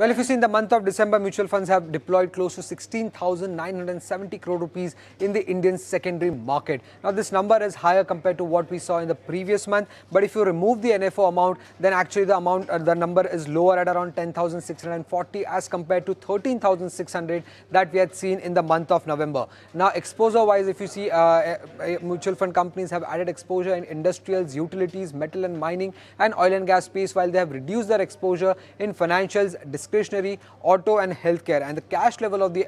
Well, if you see in the month of December, mutual funds have deployed close to 16,970 crore rupees in the Indian secondary market. Now, this number is higher compared to what we saw in the previous month. But if you remove the NFO amount, then actually the number is lower at around 10,640 as compared to 13,600 that we had seen in the month of November. Now, exposure-wise, if you see, mutual fund companies have added exposure in industrials, utilities, metal and mining, and oil and gas space, while they have reduced their exposure in financials, discretionary, auto and healthcare. And the cash level of the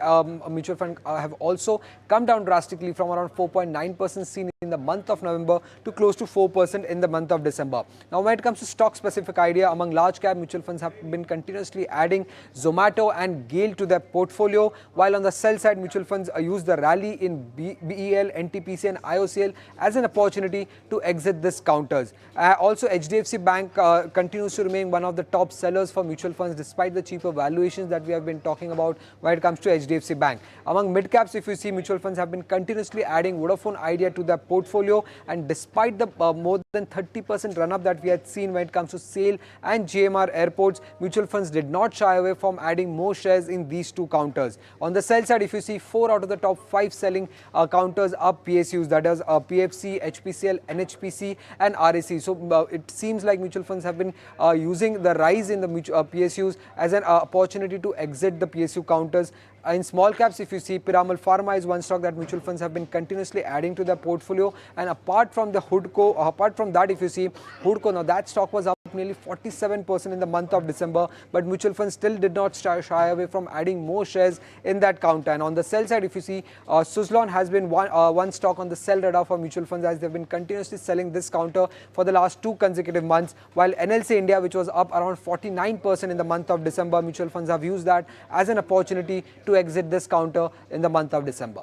mutual fund have also come down drastically from around 4.9% seen in the month of November to close to 4% in the month of December. Now, when it comes to stock specific idea, among large cap mutual funds have been continuously adding Zomato and GAIL to their portfolio, while on the sell side mutual funds use the rally in BEL, NTPC and IOCL as an opportunity to exit these counters. Also, HDFC Bank continues to remain one of the top sellers for mutual funds despite the cheaper valuations that we have been talking about when it comes to HDFC Bank. Among mid caps, if you see, mutual funds have been continuously adding Vodafone Idea to their portfolio, and despite the more than 30% run up that we had seen when it comes to SAIL and GMR airports, mutual funds did not shy away from adding more shares in these two counters. On the sell side, if you see, 4 out of the top 5 selling counters are PSUs, that is PFC, HPCL, NHPC and RAC. So it seems like mutual funds have been using the rise in the PSUs as an opportunity to exit the PSU counters. In small caps, if you see, Piramal Pharma is one stock that mutual funds have been continuously adding to their portfolio. And apart from the Hoodco, apart from that, if you see Hoodco, now that stock was up nearly 47% in the month of December, but mutual funds still did not shy away from adding more shares in that counter. And on the sell side, if you see, Suzlon has been one stock on the sell radar for mutual funds, as they've been continuously selling this counter for the last 2 consecutive months, while NLC India, which was up around 49% in the month of December, mutual funds have used that as an opportunity to exit this counter in the month of December.